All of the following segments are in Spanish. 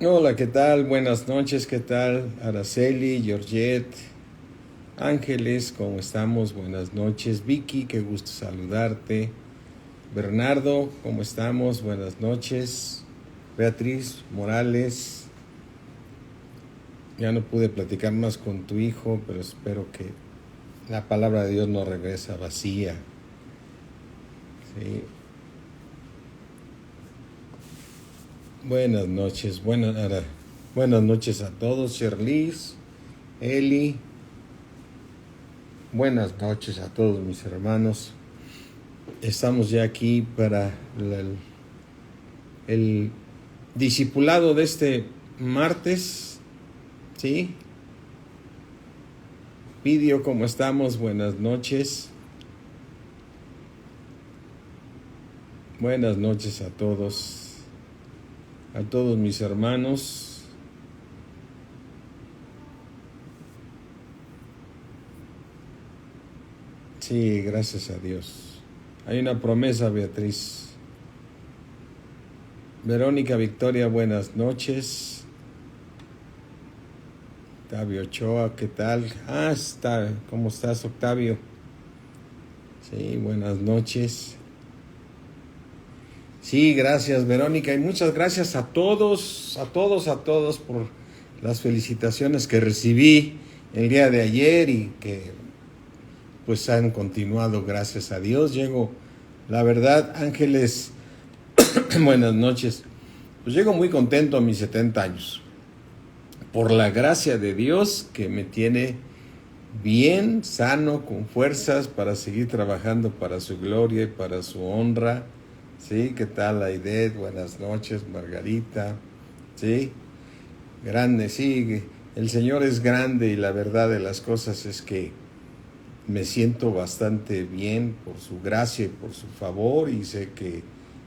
Hola, ¿qué tal? Buenas noches, ¿qué tal? Araceli, Georgette, Ángeles, ¿cómo estamos? Buenas noches. Vicky, qué gusto saludarte. Bernardo, ¿cómo estamos? Buenas noches. Beatriz Morales, ya no pude platicar más con tu hijo, pero espero que la palabra de Dios no regresa vacía. ¿Sí? Buenas noches a todos. Sherlis, Eli, buenas noches a todos mis hermanos. Estamos ya aquí para el discipulado de este martes, ¿sí? Pidio, ¿cómo estamos? Buenas noches. Buenas noches a todos mis hermanos. Sí, gracias a Dios. Hay una promesa, Beatriz. Verónica Victoria, buenas noches. Octavio Ochoa, ¿qué tal? ¿Cómo estás, Octavio? Sí, buenas noches. Sí, gracias, Verónica, y muchas gracias a todos por las felicitaciones que recibí el día de ayer y que pues han continuado, gracias a Dios. La verdad, Ángeles, buenas noches. Pues llego muy contento a mis 70 años, por la gracia de Dios que me tiene bien, sano, con fuerzas para seguir trabajando para su gloria y para su honra. Sí, ¿qué tal, Aidet? Buenas noches, Margarita. Sí, grande, sí, el Señor es grande y la verdad de las cosas es que me siento bastante bien por su gracia y por su favor, y sé que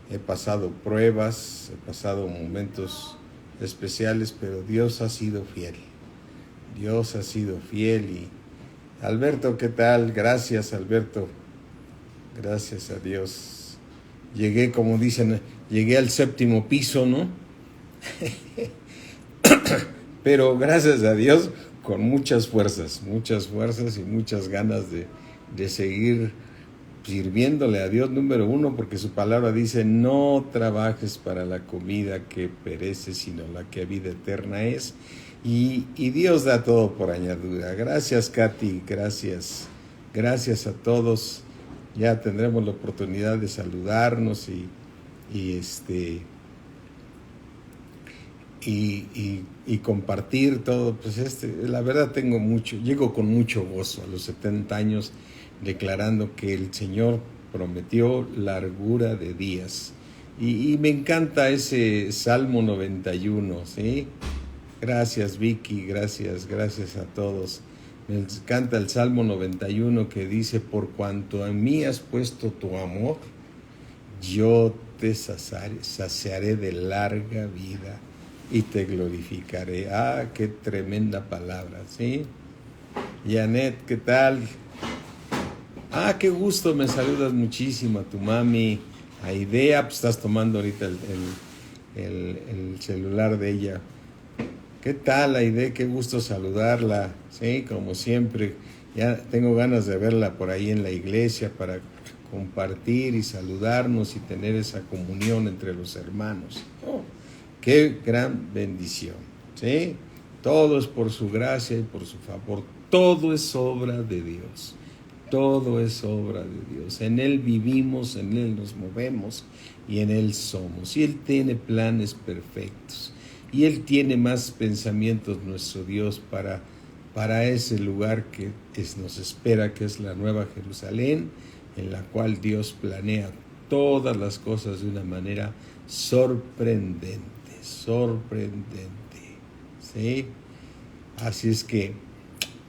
he pasado pruebas, he pasado momentos especiales, pero Dios ha sido fiel. Dios ha sido fiel. Y Alberto, ¿qué tal? Gracias, Alberto. Gracias a Dios. Llegué, como dicen, llegué al séptimo piso, ¿no? Pero gracias a Dios, con muchas fuerzas y muchas ganas de seguir sirviéndole a Dios, número uno, porque su palabra dice: no trabajes para la comida que perece, sino la que vida eterna es. Y Dios da todo por añadidura. Gracias, Katy, gracias a todos. Ya tendremos la oportunidad de saludarnos y este y compartir todo. Pues la verdad llego con mucho gozo a los 70 años, declarando que el Señor prometió largura de días. Y me encanta ese Salmo 91, ¿sí? Gracias, Vicky, gracias a todos. Me encanta el Salmo 91 que dice: por cuanto a mí has puesto tu amor, yo te saciaré de larga vida y te glorificaré. Ah, qué tremenda palabra, ¿sí? Janet, ¿qué tal? Ah, qué gusto, me saludas muchísimo a tu mami. A Idea, pues estás tomando ahorita el celular de ella. ¿Qué tal, Aide? Qué gusto saludarla, sí, como siempre. Ya tengo ganas de verla por ahí en la iglesia para compartir y saludarnos y tener esa comunión entre los hermanos. Oh, qué gran bendición, ¿sí? Todo es por su gracia y por su favor. Todo es obra de Dios. Todo es obra de Dios. En Él vivimos, en Él nos movemos y en Él somos. Y Él tiene planes perfectos. Y Él tiene más pensamientos, nuestro Dios, para ese lugar que nos espera, que es la Nueva Jerusalén, en la cual Dios planea todas las cosas de una manera sorprendente, ¿sí? Así es que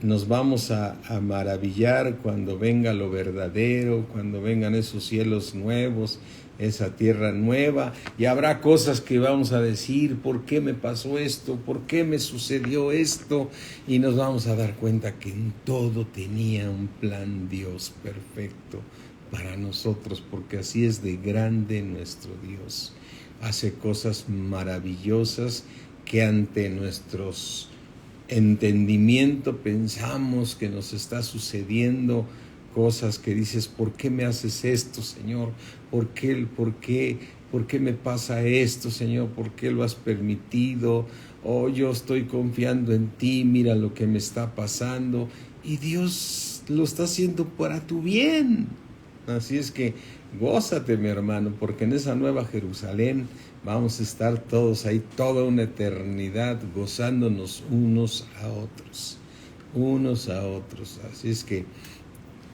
nos vamos a maravillar cuando venga lo verdadero, cuando vengan esos cielos nuevos, esa tierra nueva, y habrá cosas que vamos a decir: ¿por qué me pasó esto? ¿Por qué me sucedió esto? Y nos vamos a dar cuenta que en todo tenía un plan Dios perfecto para nosotros, porque así es de grande nuestro Dios. Hace cosas maravillosas que ante nuestros entendimiento pensamos que nos está sucediendo cosas que dices, ¿por qué me haces esto, Señor? ¿Por qué me pasa esto, Señor? ¿Por qué lo has permitido? Oh, yo estoy confiando en ti, mira lo que me está pasando. Y Dios lo está haciendo para tu bien. Así es que gózate, mi hermano, porque en esa nueva Jerusalén vamos a estar todos ahí toda una eternidad gozándonos unos a otros. Así es que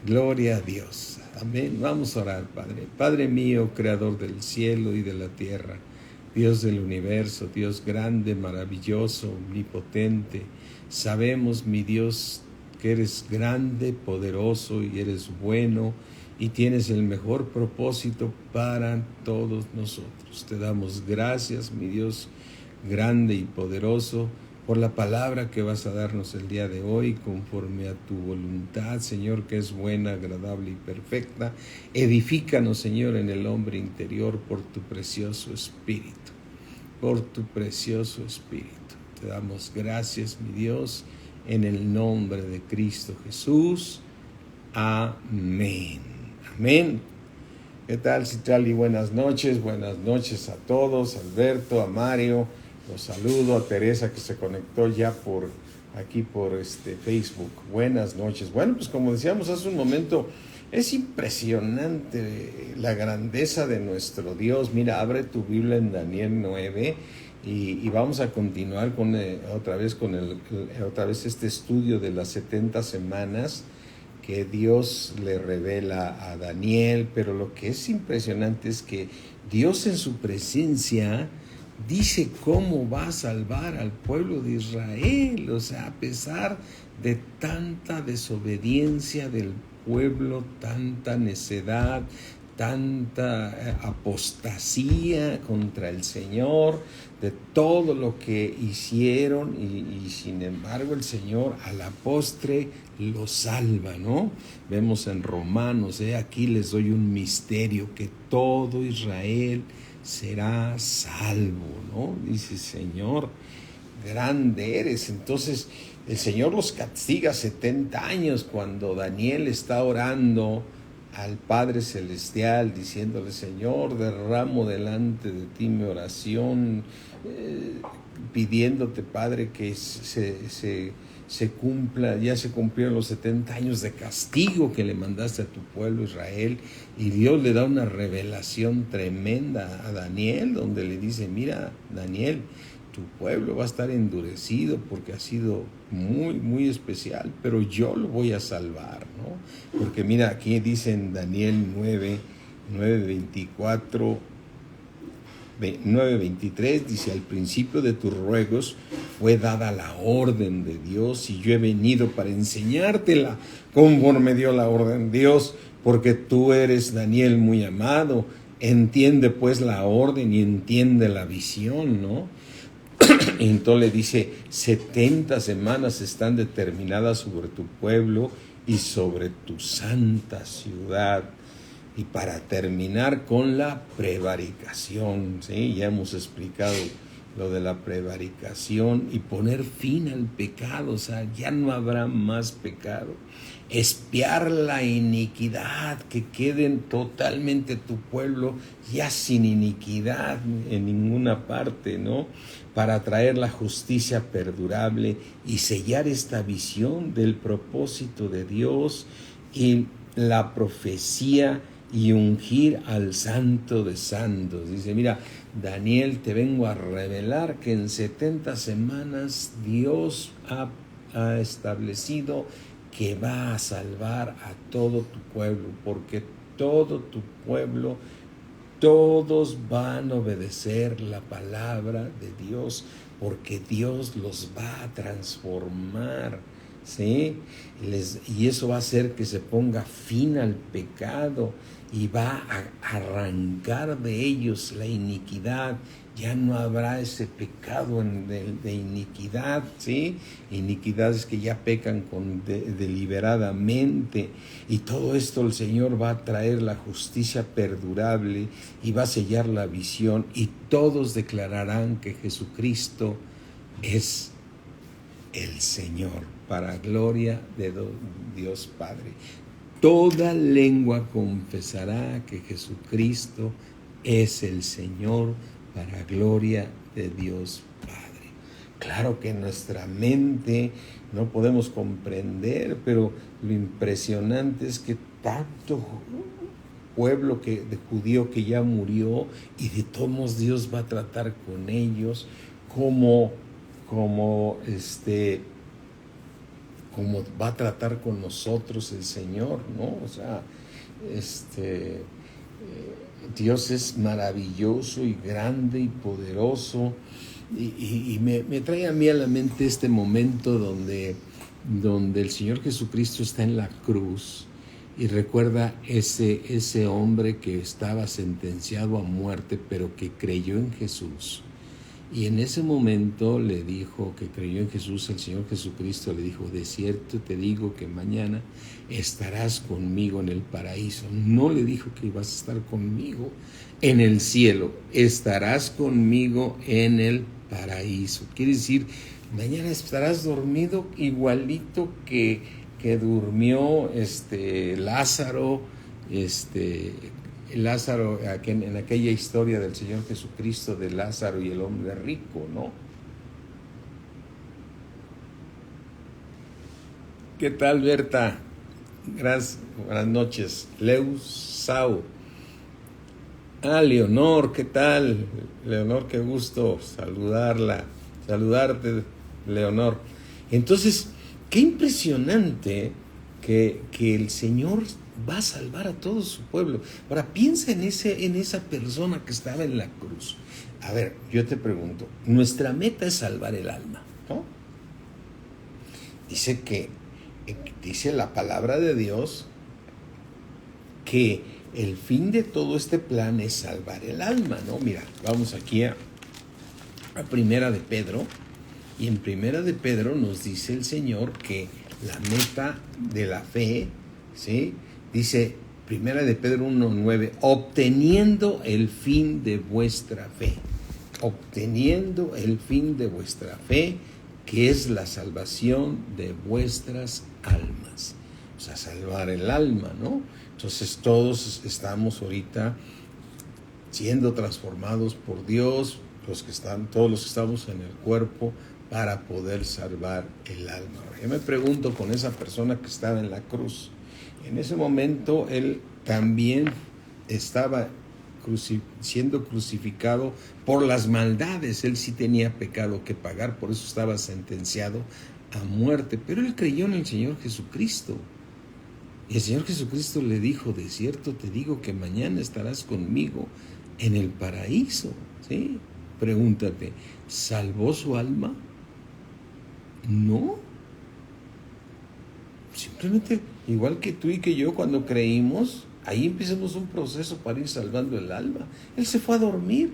gloria a Dios. Amén. Vamos a orar, Padre. Padre mío, creador del cielo y de la tierra, Dios del universo, Dios grande, maravilloso, omnipotente. Sabemos, mi Dios, que eres grande, poderoso y eres bueno y tienes el mejor propósito para todos nosotros. Te damos gracias, mi Dios grande y poderoso, por la palabra que vas a darnos el día de hoy, conforme a tu voluntad, Señor, que es buena, agradable y perfecta. Edifícanos, Señor, en el hombre interior por tu precioso Espíritu, por tu precioso Espíritu. Te damos gracias, mi Dios, en el nombre de Cristo Jesús. Amén. Amén. ¿Qué tal, Citlali? Buenas noches a todos, a Alberto, a Mario. Los saludo, a Teresa que se conectó ya por aquí por Facebook. Buenas noches. Bueno, pues como decíamos hace un momento, es impresionante la grandeza de nuestro Dios. Mira, abre tu Biblia en Daniel 9 y vamos a continuar con otra vez este estudio de las 70 semanas que Dios le revela a Daniel. Pero lo que es impresionante es que Dios en su presencia dice cómo va a salvar al pueblo de Israel. O sea, a pesar de tanta desobediencia del pueblo, tanta necedad, tanta apostasía contra el Señor, de todo lo que hicieron, y sin embargo el Señor a la postre lo salva, ¿no? Vemos en Romanos, aquí les doy un misterio, que todo Israel será salvo, ¿no? Dice, Señor, grande eres. Entonces el Señor los castiga 70 años cuando Daniel está orando al Padre Celestial, diciéndole, Señor, derramo delante de ti mi oración, pidiéndote, Padre, que se cumpla, ya se cumplieron los 70 años de castigo que le mandaste a tu pueblo Israel. Y Dios le da una revelación tremenda a Daniel, donde le dice, mira, Daniel, tu pueblo va a estar endurecido porque ha sido muy, muy especial, pero yo lo voy a salvar, ¿no? Porque mira, aquí dice en Daniel 9:23, dice, al principio de tus ruegos fue dada la orden de Dios y yo he venido para enseñártela conforme dio la orden Dios, porque tú eres, Daniel, muy amado. Entiende pues la orden y entiende la visión, ¿no? Y entonces le dice, 70 semanas están determinadas sobre tu pueblo y sobre tu santa ciudad. Y para terminar con la prevaricación, ¿sí? Ya hemos explicado lo de la prevaricación y poner fin al pecado, o sea, ya no habrá más pecado. Expiar la iniquidad, que queden totalmente tu pueblo ya sin iniquidad en ninguna parte, ¿no? Para traer la justicia perdurable y sellar esta visión del propósito de Dios y la profecía y ungir al Santo de Santos. Dice, mira, Daniel, te vengo a revelar que en 70 semanas Dios ha establecido que va a salvar a todo tu pueblo, porque todo tu pueblo, todos van a obedecer la palabra de Dios, porque Dios los va a transformar, ¿sí? Y eso va a hacer que se ponga fin al pecado y va a arrancar de ellos la iniquidad. Ya no habrá ese pecado de iniquidad, ¿sí? Iniquidad es que ya pecan deliberadamente. Y todo esto el Señor va a traer la justicia perdurable y va a sellar la visión. Y todos declararán que Jesucristo es el Señor, para gloria de Dios Padre. Toda lengua confesará que Jesucristo es el Señor, para gloria de Dios Padre. Claro que en nuestra mente no podemos comprender, pero lo impresionante es que tanto pueblo de judío que ya murió, y de todos modos Dios va a tratar con ellos como va a tratar con nosotros el Señor, ¿no? O sea, Dios es maravilloso y grande y poderoso, y me trae a mí a la mente este momento donde el Señor Jesucristo está en la cruz y recuerda ese hombre que estaba sentenciado a muerte, pero que creyó en Jesús. Y en ese momento le dijo que creyó en Jesús. El Señor Jesucristo le dijo: de cierto te digo que mañana estarás conmigo en el paraíso. No le dijo que ibas a estar conmigo en el cielo, estarás conmigo en el paraíso. Quiere decir, mañana estarás dormido igualito que durmió Lázaro, Lázaro, en aquella historia del Señor Jesucristo de Lázaro y el hombre rico, ¿no? ¿Qué tal, Berta? Gracias, buenas noches. Leusau. Leonor, ¿qué tal? Leonor, qué gusto saludarte, Leonor. Entonces, qué impresionante que el Señor va a salvar a todo su pueblo. Ahora, piensa en esa persona que estaba en la cruz. A ver, yo te pregunto, nuestra meta es salvar el alma, ¿no? Dice la palabra de Dios que el fin de todo este plan es salvar el alma, ¿no? Mira, vamos aquí a Primera de Pedro, y en Primera de Pedro nos dice el Señor que la meta de la fe, ¿sí? Dice Primera de Pedro 1:9, obteniendo el fin de vuestra fe. Obteniendo el fin de vuestra fe, que es la salvación de vuestras almas. O sea, salvar el alma, ¿no? Entonces todos estamos ahorita siendo transformados por Dios, todos los que estamos en el cuerpo, para poder salvar el alma. Ahora, yo me pregunto, con esa persona que estaba en la cruz, en ese momento él también estaba siendo crucificado por las maldades. Él sí tenía pecado que pagar, por eso estaba sentenciado a muerte, pero él creyó en el Señor Jesucristo. Y el Señor Jesucristo le dijo: de cierto te digo que mañana estarás conmigo en el paraíso, ¿sí? Pregúntate, ¿salvó su alma? No. Simplemente, igual que tú y que yo, cuando creímos, ahí empezamos un proceso para ir salvando el alma. Él se fue a dormir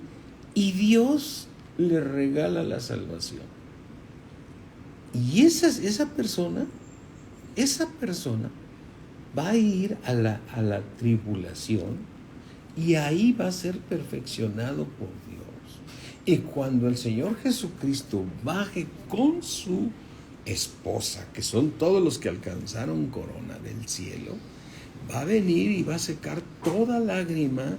y Dios le regala la salvación. Y esa persona va a ir a la tribulación, y ahí va a ser perfeccionado por Dios. Y cuando el Señor Jesucristo baje con su esposa, que son todos los que alcanzaron corona del cielo, va a venir y va a secar toda lágrima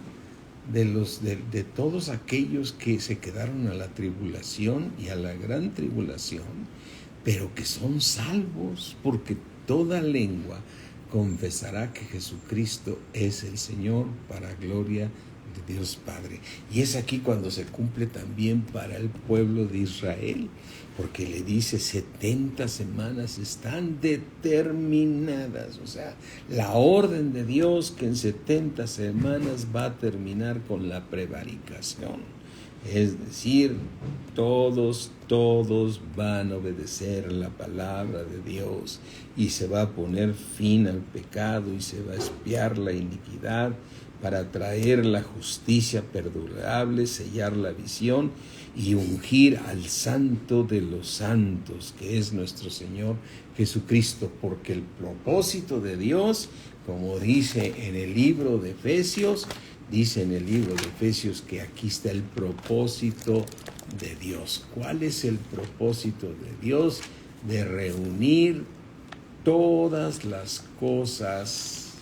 de todos aquellos que se quedaron a la tribulación y a la gran tribulación, pero que son salvos, porque toda lengua confesará que Jesucristo es el Señor, para gloria de Dios Padre. Y es aquí cuando se cumple también para el pueblo de Israel, porque le dice 70 semanas están determinadas. O sea, la orden de Dios que en 70 semanas va a terminar con la prevaricación. Es decir, todos van a obedecer la palabra de Dios, y se va a poner fin al pecado, y se va a expiar la iniquidad para traer la justicia perdurable, sellar la visión y ungir al Santo de los santos, que es nuestro Señor Jesucristo, porque el propósito de Dios, como dice en el libro de Efesios, dice en el libro de Efesios que aquí está el propósito de Dios. ¿Cuál es el propósito de Dios? De reunir todas las cosas.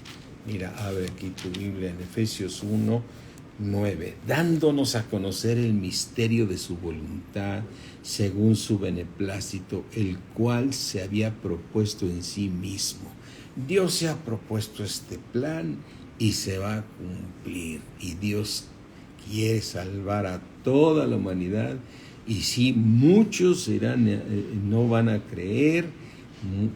Mira, abre aquí tu Biblia en Efesios 1:9, dándonos a conocer el misterio de su voluntad según su beneplácito, el cual se había propuesto en sí mismo. Dios se ha propuesto este plan y se va a cumplir. Y Dios quiere salvar a toda la humanidad. Y sí, muchos no van a creer,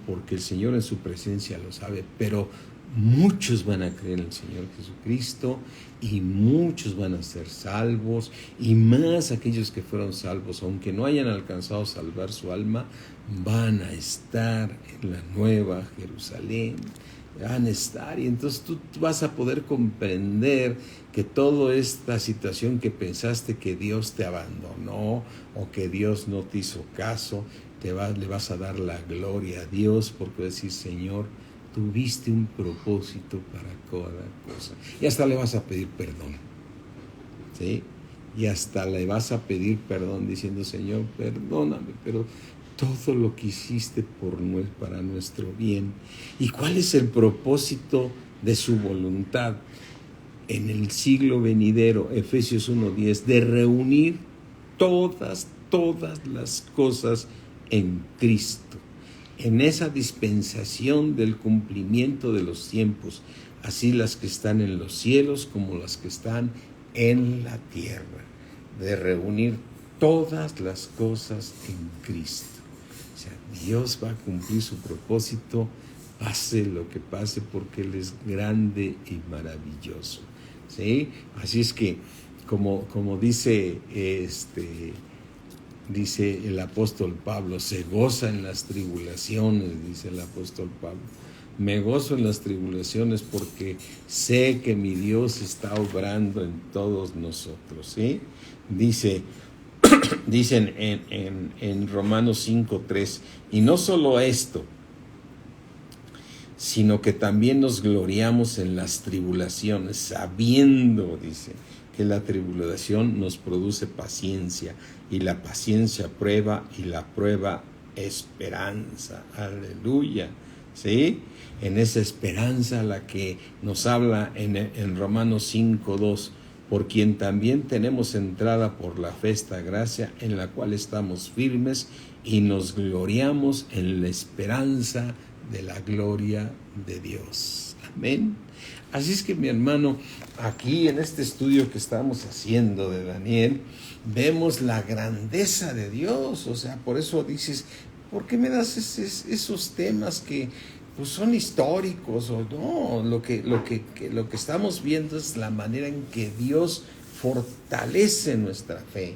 porque el Señor en su presencia lo sabe, pero muchos van a creer en el Señor Jesucristo y muchos van a ser salvos, y más aquellos que fueron salvos, aunque no hayan alcanzado a salvar su alma, van a estar en la nueva Jerusalén, van a estar, y entonces tú vas a poder comprender que toda esta situación que pensaste que Dios te abandonó o que Dios no te hizo caso, le vas a dar la gloria a Dios, porque vas a decir: Señor, tuviste un propósito para cada cosa. Y hasta le vas a pedir perdón, ¿sí? Y hasta le vas a pedir perdón diciendo: Señor, perdóname, pero todo lo que hiciste para nuestro bien. ¿Y cuál es el propósito de su voluntad en el siglo venidero? Efesios 1:10, de reunir todas las cosas en Cristo, en esa dispensación del cumplimiento de los tiempos, así las que están en los cielos como las que están en la tierra, de reunir todas las cosas en Cristo. O sea, Dios va a cumplir su propósito, pase lo que pase, porque Él es grande y maravilloso, ¿sí? Así es que, como dice dice el apóstol Pablo, se goza en las tribulaciones, dice el apóstol Pablo. Me gozo en las tribulaciones porque sé que mi Dios está obrando en todos nosotros, ¿sí? Dicen en Romanos 5:3, y no solo esto, sino que también nos gloriamos en las tribulaciones, sabiendo, dice, que la tribulación nos produce paciencia, y la paciencia prueba, y la prueba esperanza. Aleluya, ¿sí? En esa esperanza la que nos habla en Romanos 5:2, por quien también tenemos entrada por la fe esta gracia, en la cual estamos firmes y nos gloriamos en la esperanza de la gloria de Dios. Amén. Así es que, mi hermano, aquí en este estudio que estamos haciendo de Daniel, vemos la grandeza de Dios. O sea, por eso dices: ¿por qué me das esos temas que pues son históricos? O no, lo que estamos viendo es la manera en que Dios fortalece nuestra fe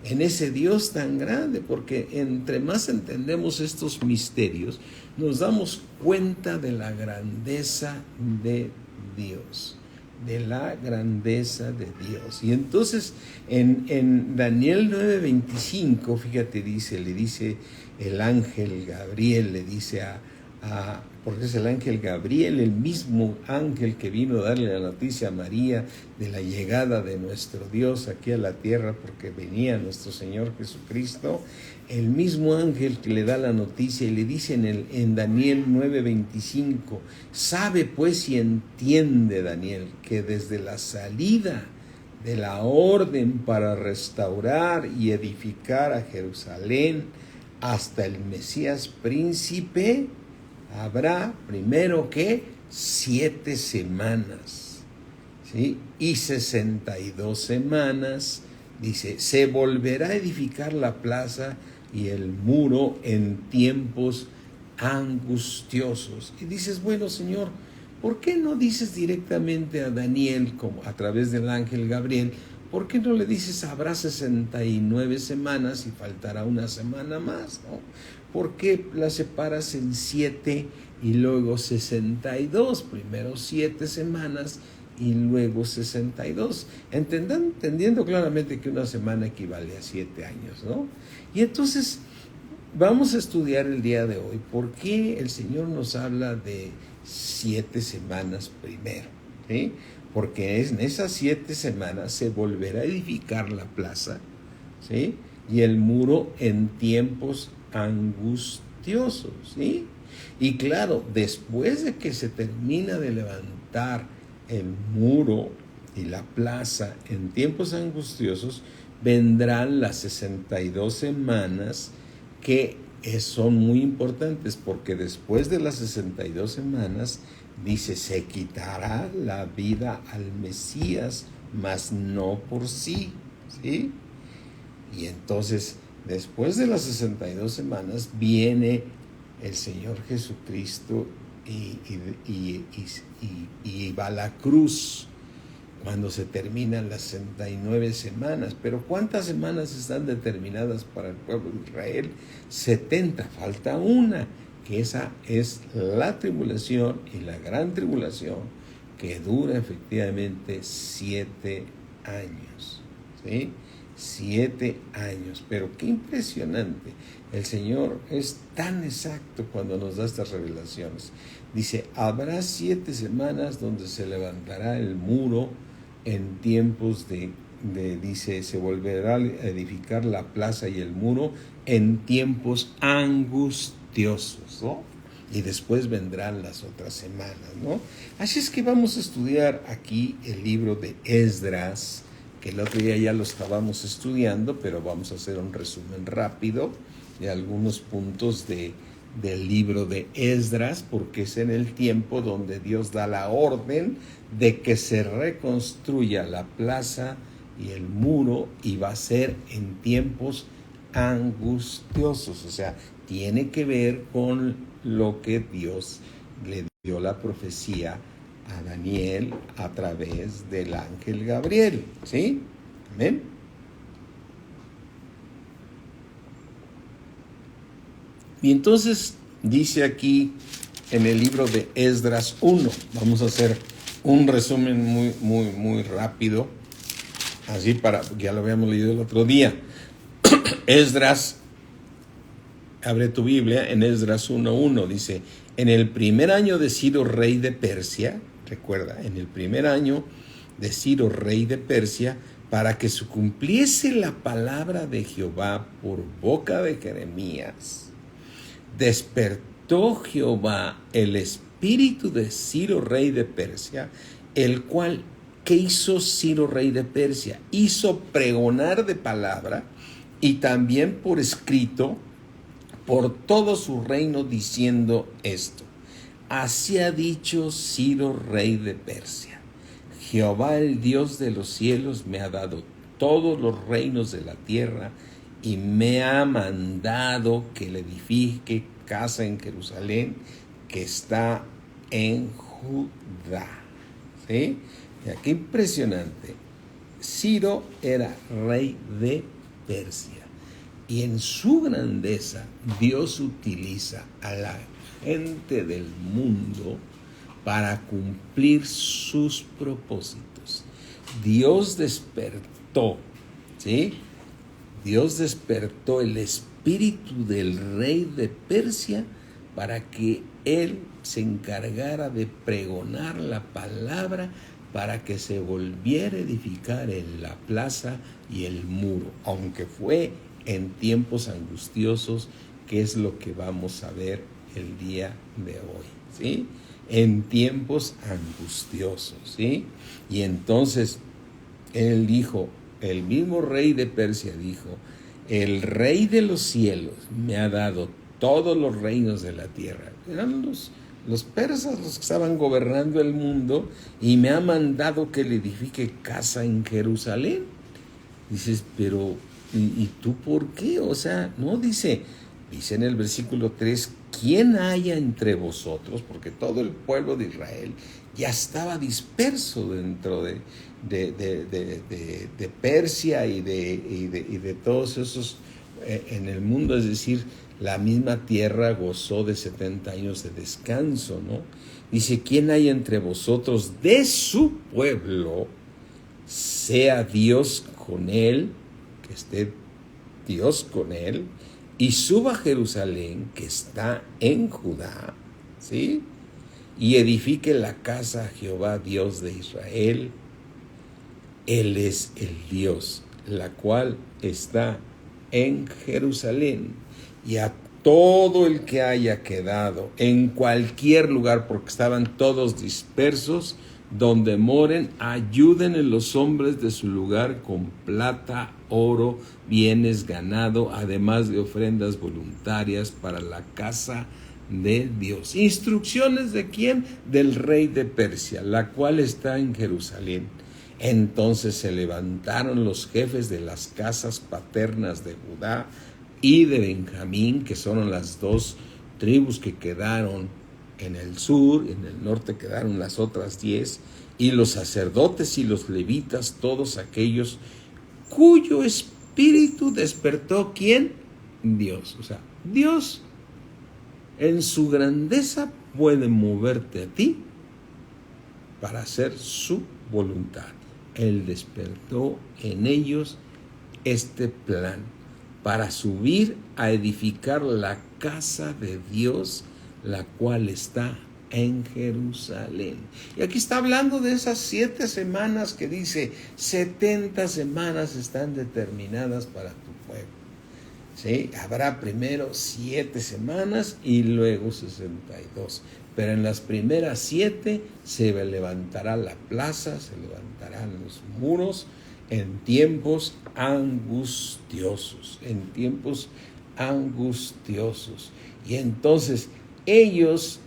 en ese Dios tan grande, porque entre más entendemos estos misterios, nos damos cuenta de la grandeza de Dios, de la grandeza de Dios. Y entonces en Daniel 9:25, fíjate, le dice el ángel Gabriel, le dice porque es el ángel Gabriel, el mismo ángel que vino a darle la noticia a María de la llegada de nuestro Dios aquí a la tierra, porque venía nuestro Señor Jesucristo. El mismo ángel que le da la noticia y le dice en Daniel 9:25, sabe pues y entiende, Daniel, que desde la salida de la orden para restaurar y edificar a Jerusalén hasta el Mesías príncipe, habrá primero que 7 semanas, ¿sí? Y 62 semanas, dice, se volverá a edificar la plaza y el muro en tiempos angustiosos. Y dices: bueno, Señor, ¿por qué no dices directamente a Daniel, como a través del ángel Gabriel? ¿Por qué no le dices: habrá 69 semanas y faltará una semana más, ¿no? ¿Por qué la separas en 7 y luego 62? Primero 7 semanas y luego 62. Entendiendo claramente que una semana equivale a 7 años, ¿no? Y entonces vamos a estudiar el día de hoy por qué el Señor nos habla de 7 semanas primero, ¿sí? porque en esas 7 semanas se volverá a edificar la plaza, ¿sí? Y el muro en tiempos angustiosos, ¿sí? Y claro, después de que se termina de levantar el muro y la plaza en tiempos angustiosos, vendrán las 62 semanas que son muy importantes, porque después de las 62 semanas dice, se quitará la vida al Mesías, mas no por sí, ¿sí? Y entonces, después de las 62 semanas, viene el Señor Jesucristo y va a la cruz cuando se terminan las 69 semanas. Pero ¿cuántas semanas están determinadas para el pueblo de Israel? 70, falta una, que esa es la tribulación y la gran tribulación, que dura efectivamente 7 años, ¿sí? 7 años, pero qué impresionante. El Señor es tan exacto cuando nos da estas revelaciones. Dice, habrá 7 semanas donde se levantará el muro en tiempos dice, se volverá a edificar la plaza y el muro en tiempos angustiosos, ¿no? Y después vendrán las otras semanas, ¿no? Así es que vamos a estudiar aquí el libro de Esdras, que el otro día ya lo estábamos estudiando, pero vamos a hacer un resumen rápido de algunos puntos del libro de Esdras, porque es en el tiempo donde Dios da la orden de que se reconstruya la plaza y el muro, y va a ser en tiempos angustiosos, o sea, tiene que ver con lo que Dios le dio la profecía a Daniel a través del ángel Gabriel, ¿sí? Amén. Y entonces dice aquí en el libro de Esdras 1, vamos a hacer un resumen muy rápido, así para, ya lo habíamos leído el otro día. Esdras, abre tu Biblia en Esdras 1:1, dice, en el primer año de Ciro, rey de Persia, recuerda, en el primer año de Ciro, rey de Persia, para que se cumpliese la palabra de Jehová por boca de Jeremías, despertó Jehová el espíritu de Ciro, rey de Persia, el cual, ¿qué hizo Ciro, rey de Persia? Hizo pregonar de palabra y también por escrito por todo su reino, diciendo esto: así ha dicho Ciro, rey de Persia, Jehová el Dios de los cielos me ha dado todos los reinos de la tierra y me ha mandado que le edifique casa en Jerusalén, que está en Judá. ¿Sí? Mira, qué impresionante. Ciro era rey de Persia, y en su grandeza Dios utiliza a la gente del mundo para cumplir sus propósitos. Dios despertó, ¿sí? Dios despertó el espíritu del rey de Persia para que él se encargara de pregonar la palabra, para que se volviera a edificar en la plaza y el muro, aunque fue en tiempos angustiosos, que es lo que vamos a ver el día de hoy, ¿sí? En tiempos angustiosos, ¿sí? Y entonces él dijo, el mismo rey de Persia dijo, el rey de los cielos me ha dado todos los reinos de la tierra. Eran los persas los que estaban gobernando el mundo, y me ha mandado que le edifique casa en Jerusalén. Dices, pero ¿y tú por qué? O sea, no, dice en el versículo 3, ¿quién haya entre vosotros? Porque todo el pueblo de Israel ya estaba disperso dentro de Persia y de todos esos en el mundo, es decir, la misma tierra gozó de 70 años de descanso, ¿no? Dice, ¿quién hay entre vosotros de su pueblo? Sea Dios con él, que esté Dios con él, y suba a Jerusalén, que está en Judá, ¿sí? y edifique la casa a Jehová, Dios de Israel. Él es el Dios, la cual está en Jerusalén, y a todo el que haya quedado en cualquier lugar, porque estaban todos dispersos, donde moren, ayuden en los hombres de su lugar con plata, oro, bienes, ganado, además de ofrendas voluntarias para la casa de Dios. ¿Instrucciones de quién? Del rey de Persia, la cual está en Jerusalén. Entonces se levantaron los jefes de las casas paternas de Judá y de Benjamín, que son las dos tribus que quedaron en el sur. En el norte quedaron las otras 10, y los sacerdotes y los levitas, todos aquellos cuyo espíritu despertó, ¿quién? Dios. O sea, Dios en su grandeza puede moverte a ti para hacer su voluntad. Él despertó en ellos este plan para subir a edificar la casa de Dios, la cual está en Jerusalén. Y aquí está hablando de esas 7 semanas que dice, 70 semanas están determinadas para tu pueblo. ¿Sí? Habrá primero 7 semanas y luego 62. Pero en las primeras 7 se levantará la plaza, se levantarán los muros en tiempos angustiosos, en tiempos angustiosos. Y entonces ellos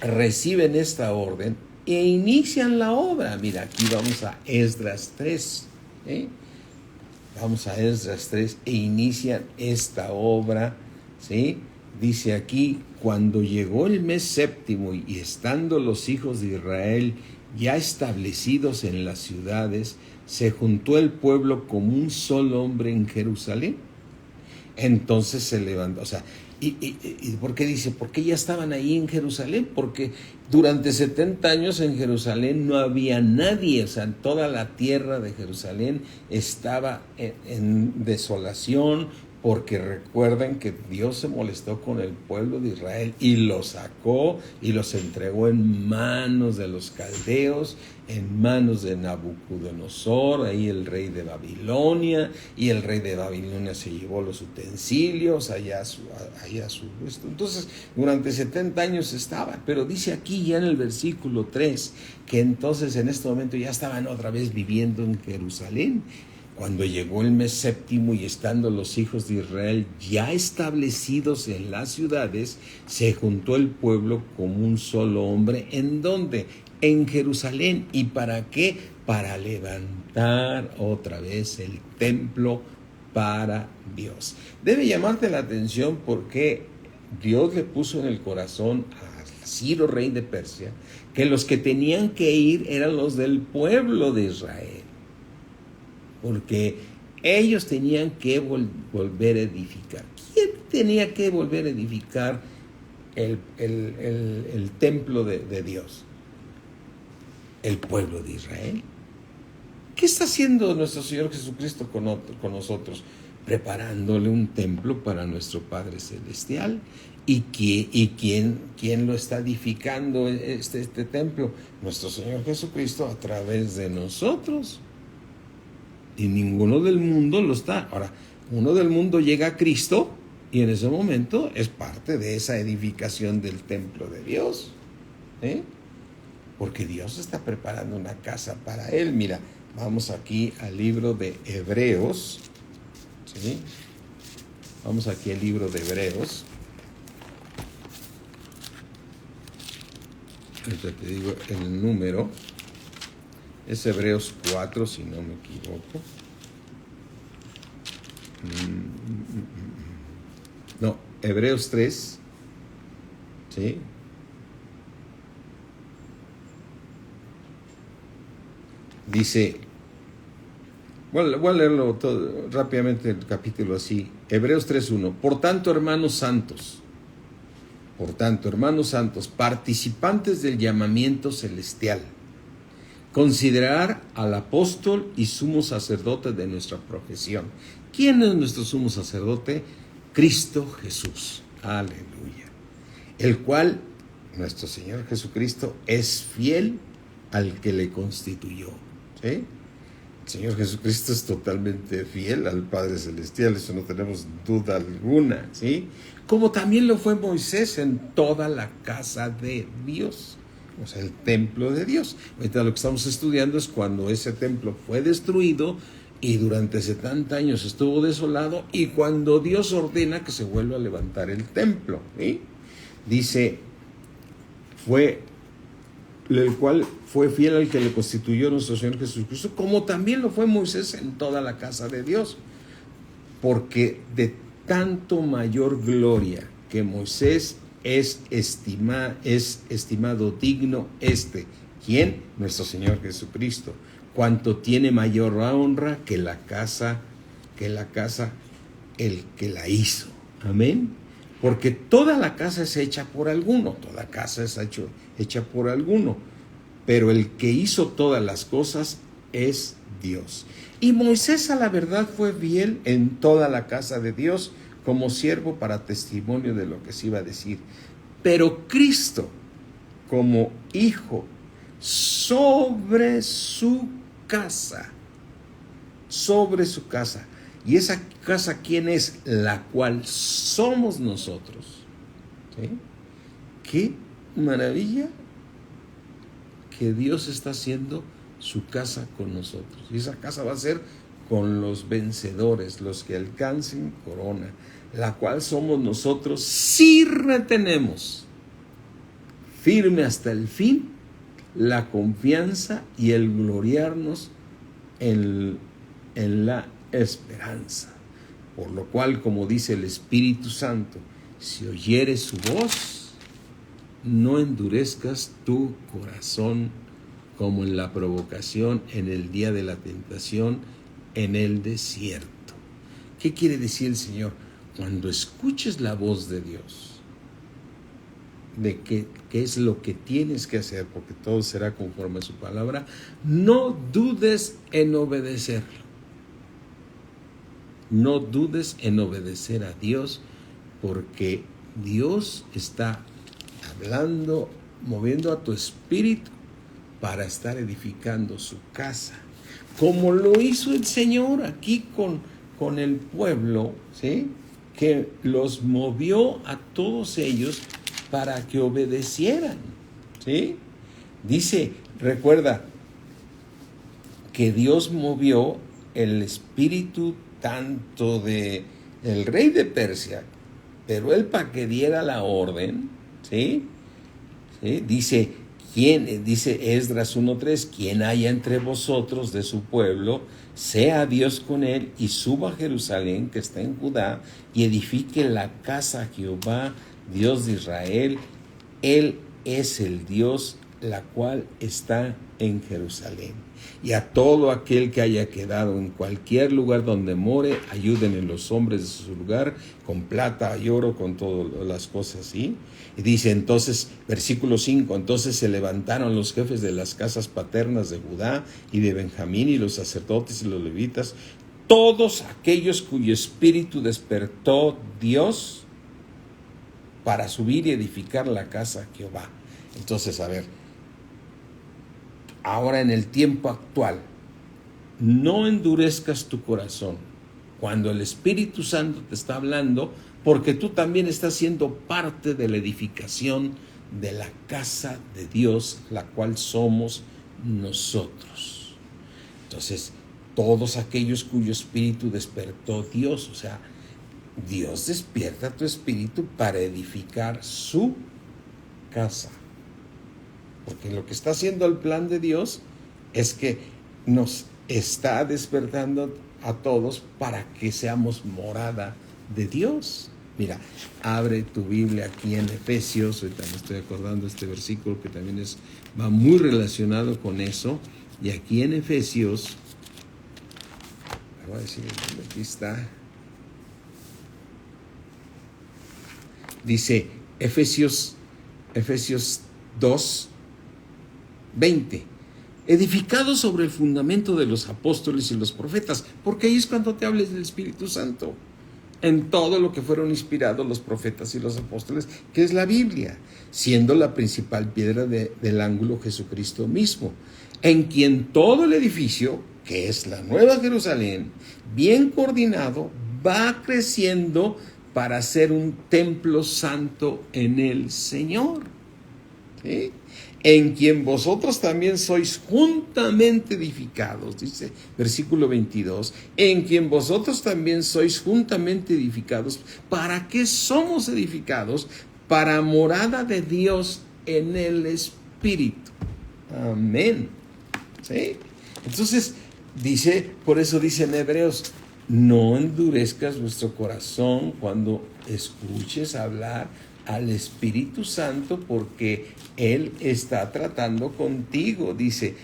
reciben esta orden e inician la obra. Mira, aquí vamos a Esdras 3, Vamos a Esdras 3 e inician esta obra, ¿sí? Dice aquí, cuando llegó el mes séptimo y estando los hijos de Israel ya establecidos en las ciudades, se juntó el pueblo como un solo hombre en Jerusalén. Entonces se levantó, o sea, ¿y por qué dice? Porque ya estaban ahí en Jerusalén, porque durante 70 años en Jerusalén no había nadie, o sea, toda la tierra de Jerusalén estaba en desolación, porque recuerden que Dios se molestó con el pueblo de Israel y los sacó y los entregó en manos de los caldeos, en manos de Nabucodonosor, ahí el rey de Babilonia, y el rey de Babilonia se llevó los utensilios allá a su puesto. Entonces, durante 70 años estaba, pero dice aquí ya en el versículo 3, que entonces en este momento ya estaban otra vez viviendo en Jerusalén. Cuando llegó el mes séptimo y estando los hijos de Israel ya establecidos en las ciudades, se juntó el pueblo como un solo hombre. ¿En dónde? En Jerusalén. ¿Y para qué? Para levantar otra vez el templo para Dios. Debe llamarte la atención porque Dios le puso en el corazón a Ciro, rey de Persia, que los que tenían que ir eran los del pueblo de Israel. Porque ellos tenían que volver a edificar. ¿Quién tenía que volver a edificar el templo de Dios? El pueblo de Israel. ¿Qué está haciendo nuestro Señor Jesucristo con nosotros? Preparándole un templo para nuestro Padre Celestial. ¿Y quién lo está edificando este templo? Nuestro Señor Jesucristo a través de nosotros. Y ninguno del mundo lo está. Ahora, uno del mundo llega a Cristo y en ese momento es parte de esa edificación del templo de Dios. Porque Dios está preparando una casa para él. Mira, vamos aquí al libro de Hebreos. ¿Sí? Vamos aquí al libro de Hebreos. Ahorita te digo el número. Es Hebreos 4, si no me equivoco. No, Hebreos 3. ¿Sí? Dice, voy a leerlo todo, rápidamente el capítulo así. Hebreos 3:1. Por tanto, hermanos santos, participantes del llamamiento celestial, considerar al apóstol y sumo sacerdote de nuestra profesión. ¿Quién es nuestro sumo sacerdote? Cristo Jesús. Aleluya. El cual, nuestro Señor Jesucristo es fiel al que le constituyó, ¿sí? El Señor Jesucristo es totalmente fiel al Padre Celestial, eso no tenemos duda alguna, ¿sí? Como también lo fue Moisés en toda la casa de Dios, o sea, el templo de Dios. Ahorita lo que estamos estudiando es cuando ese templo fue destruido y durante 70 años estuvo desolado, y cuando Dios ordena que se vuelva a levantar el templo, ¿sí? Dice, el cual fue fiel al que le constituyó nuestro Señor Jesucristo, como también lo fue Moisés en toda la casa de Dios, porque de tanto mayor gloria que Moisés es estimado digno ¿quién? Nuestro Señor Jesucristo, cuanto tiene mayor honra que la casa el que la hizo. Amén. Porque toda la casa es hecha por alguno, toda casa es hecha por alguno, pero el que hizo todas las cosas es Dios. Y Moisés, a la verdad, fue fiel en toda la casa de Dios como siervo para testimonio de lo que se iba a decir. Pero Cristo, como hijo, sobre su casa. ¿Y esa casa quién es? La cual somos nosotros. ¿Sí? Qué maravilla que Dios está haciendo su casa con nosotros. Y esa casa va a ser con los vencedores, los que alcancen corona, la cual somos nosotros si retenemos firme hasta el fin la confianza y el gloriarnos en la esperanza. Por lo cual, como dice el Espíritu Santo, si oyeres su voz, no endurezcas tu corazón como en la provocación en el día de la tentación en el desierto. ¿Qué quiere decir el Señor? Cuando escuches la voz de Dios, de qué es lo que tienes que hacer, porque todo será conforme a su palabra, no dudes en obedecerlo. No dudes en obedecer a Dios, porque Dios está hablando, moviendo a tu espíritu para estar edificando su casa, como lo hizo el Señor aquí con el pueblo, ¿sí? Que los movió a todos ellos para que obedecieran, ¿sí? Dice, recuerda que Dios movió el espíritu tanto de el rey de Persia, pero él para que diera la orden, ¿sí? ¿Sí? Dice Esdras 1:3, quien haya entre vosotros de su pueblo, sea Dios con él y suba a Jerusalén, que está en Judá, y edifique la casa a Jehová, Dios de Israel. Él es el Dios, la cual está en Jerusalén. Y a todo aquel que haya quedado en cualquier lugar donde more, ayúdenle los hombres de su lugar, con plata y oro, con todas las cosas, ¿sí? Y dice entonces, versículo 5, entonces se levantaron los jefes de las casas paternas de Judá y de Benjamín, y los sacerdotes y los levitas, todos aquellos cuyo espíritu despertó Dios para subir y edificar la casa a Jehová. Entonces, a ver, ahora en el tiempo actual, no endurezcas tu corazón cuando el Espíritu Santo te está hablando, porque tú también estás siendo parte de la edificación de la casa de Dios, la cual somos nosotros. Entonces, todos aquellos cuyo espíritu despertó Dios, o sea, Dios despierta tu espíritu para edificar su casa. Porque lo que está haciendo el plan de Dios es que nos está despertando a todos para que seamos morada de Dios. Mira, abre tu Biblia aquí en Efesios, ahorita me estoy acordando de este versículo que también va muy relacionado con eso, y aquí en Efesios, voy a decir, aquí está, dice Efesios 2:20, edificados sobre el fundamento de los apóstoles y los profetas, porque ahí es cuando te hables del Espíritu Santo. en todo lo que fueron inspirados los profetas y los apóstoles, que es la Biblia, siendo la principal piedra del ángulo Jesucristo mismo, en quien todo el edificio, que es la Nueva Jerusalén, bien coordinado, va creciendo para ser un templo santo en el Señor, ¿sí? En quien vosotros también sois juntamente edificados, dice versículo 22, en quien vosotros también sois juntamente edificados. ¿Para qué somos edificados? Para morada de Dios en el Espíritu. Amén. ¿Sí? Entonces, por eso dice en Hebreos, no endurezcas vuestro corazón cuando escuches hablar al Espíritu Santo, porque Él está tratando contigo, dice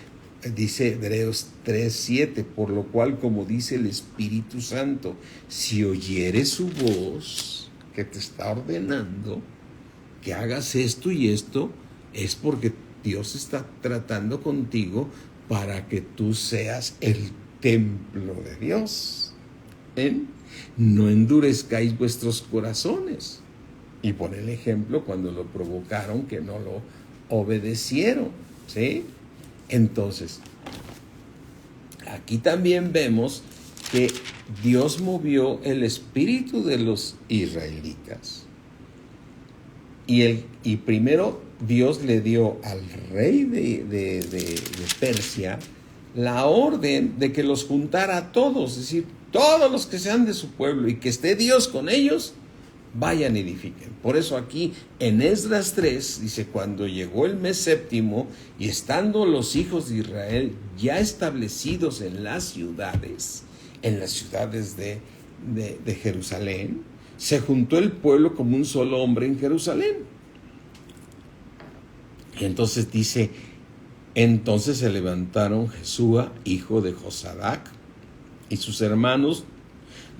Hebreos 3:7, por lo cual, como dice el Espíritu Santo, si oyeres su voz que te está ordenando que hagas esto y esto, es porque Dios está tratando contigo para que tú seas el templo de Dios. No endurezcáis vuestros corazones. Y pone el ejemplo cuando lo provocaron que no lo obedecieron, ¿sí? Entonces, aquí también vemos que Dios movió el espíritu de los israelitas. Y primero Dios le dio al rey de Persia la orden de que los juntara a todos, es decir, todos los que sean de su pueblo y que esté Dios con ellos, vayan y edifiquen. Por eso aquí en Esdras 3 dice, cuando llegó el mes séptimo y estando los hijos de Israel ya establecidos en las ciudades de Jerusalén, se juntó el pueblo como un solo hombre en Jerusalén. Y entonces dice, entonces se levantaron Jesúa, hijo de Josadac, y sus hermanos,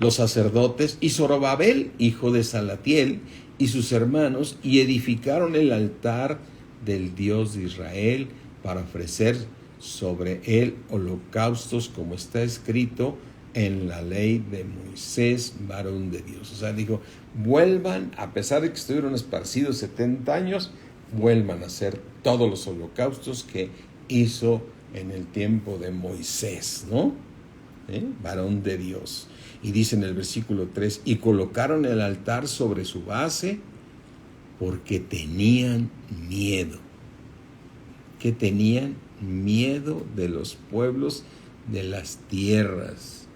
los sacerdotes, y Zorobabel, hijo de Salatiel, y sus hermanos, y edificaron el altar del Dios de Israel para ofrecer sobre él holocaustos, como está escrito en la ley de Moisés, varón de Dios. O sea, dijo, vuelvan, a pesar de que estuvieron esparcidos 70 años, vuelvan a hacer todos los holocaustos que hizo en el tiempo de Moisés, ¿no? Varón de Dios. Y dice en el versículo 3, y colocaron el altar sobre su base porque tenían miedo. Que tenían miedo de los pueblos de las tierras.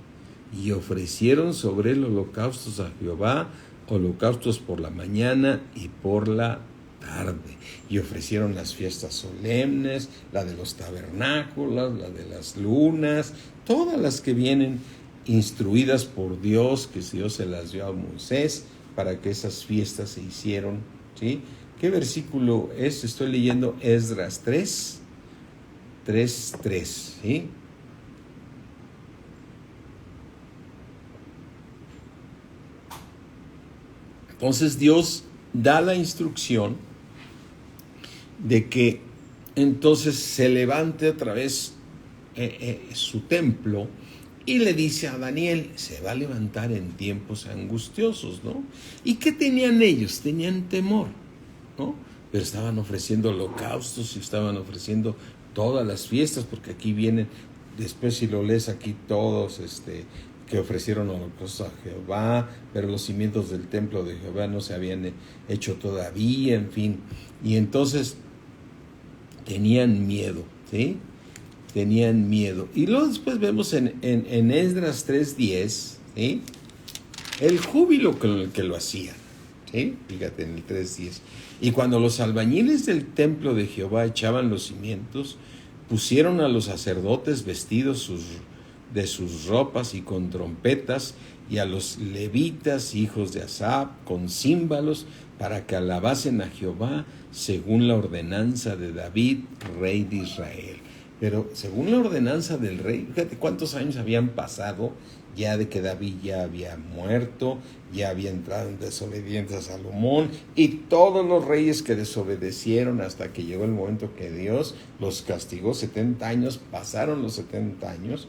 Y ofrecieron sobre él holocaustos a Jehová, holocaustos por la mañana y por la tarde. Y ofrecieron las fiestas solemnes, la de los tabernáculos, la de las lunas, todas las que vienen instruidas por Dios, que Dios se las dio a Moisés para que esas fiestas se hicieron, ¿sí? ¿Qué versículo es? Estoy leyendo Esdras 3:3, ¿sí? Entonces Dios da la instrucción de que entonces se levante otra vez su templo, y le dice a Daniel, se va a levantar en tiempos angustiosos, ¿no? ¿Y qué tenían ellos? Tenían temor, ¿no? Pero estaban ofreciendo holocaustos y estaban ofreciendo todas las fiestas, porque aquí vienen, después si lo lees aquí todos, que ofrecieron holocaustos a Jehová, pero los cimientos del templo de Jehová no se habían hecho todavía, en fin. Y entonces tenían miedo, ¿sí? Tenían miedo. Y luego después vemos en Esdras 3:10, ¿sí? El júbilo con el que lo hacían, ¿sí? Fíjate en el 3:10. Y cuando los albañiles del templo de Jehová echaban los cimientos, pusieron a los sacerdotes vestidos de sus ropas y con trompetas, y a los levitas, hijos de Asaf, con címbalos, para que alabasen a Jehová según la ordenanza de David, rey de Israel. Pero según la ordenanza del rey, fíjate cuántos años habían pasado ya de que David ya había muerto, ya había entrado en desobediencia a Salomón, y todos los reyes que desobedecieron hasta que llegó el momento que Dios los castigó 70 años, pasaron los 70 años,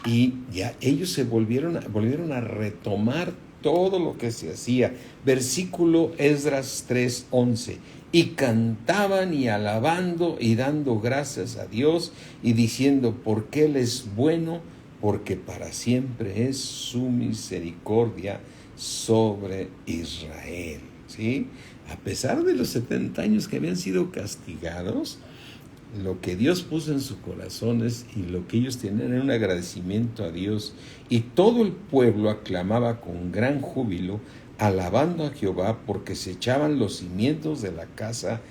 y ya ellos se volvieron a retomar todo lo que se hacía. Versículo Esdras 3:11. Y cantaban y alabando y dando gracias a Dios y diciendo, porque Él es bueno, porque para siempre es su misericordia sobre Israel. ¿Sí? A pesar de los 70 años que habían sido castigados, lo que Dios puso en sus corazones y lo que ellos tenían era un agradecimiento a Dios, y todo el pueblo aclamaba con gran júbilo, alabando a Jehová, porque se echaban los cimientos de la casa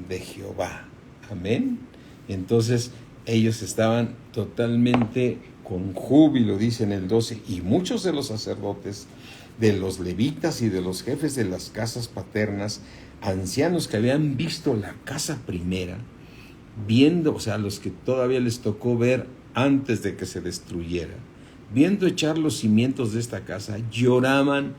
de Jehová. Amén. Entonces ellos estaban totalmente con júbilo, dice en el 12, y muchos de los sacerdotes, de los levitas y de los jefes de las casas paternas, ancianos que habían visto la casa primera, viendo, o sea, los que todavía les tocó ver antes de que se destruyera, viendo echar los cimientos de esta casa, lloraban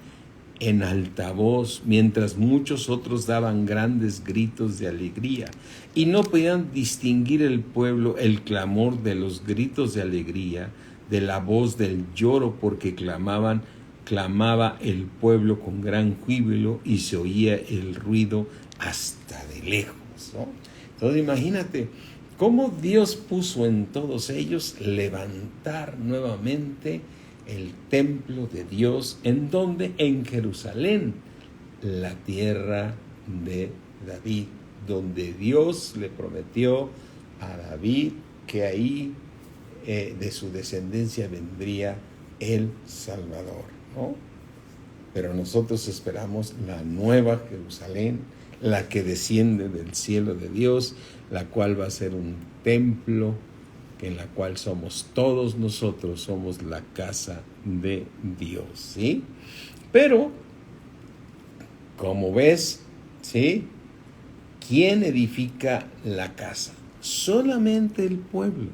en alta voz, mientras muchos otros daban grandes gritos de alegría, y no podían distinguir el pueblo el clamor de los gritos de alegría, de la voz del lloro, porque clamaba el pueblo con gran júbilo, y se oía el ruido hasta de lejos, ¿no? Entonces imagínate cómo Dios puso en todos ellos levantar nuevamente el templo de Dios. ¿En dónde? En Jerusalén, la tierra de David, donde Dios le prometió a David que ahí de su descendencia vendría el Salvador, ¿no? Pero nosotros esperamos la nueva Jerusalén, la que desciende del cielo de Dios, la cual va a ser un templo en la cual somos todos nosotros, somos la casa de Dios, ¿sí? Pero, como ves, ¿sí? ¿Quién edifica la casa? Solamente el pueblo.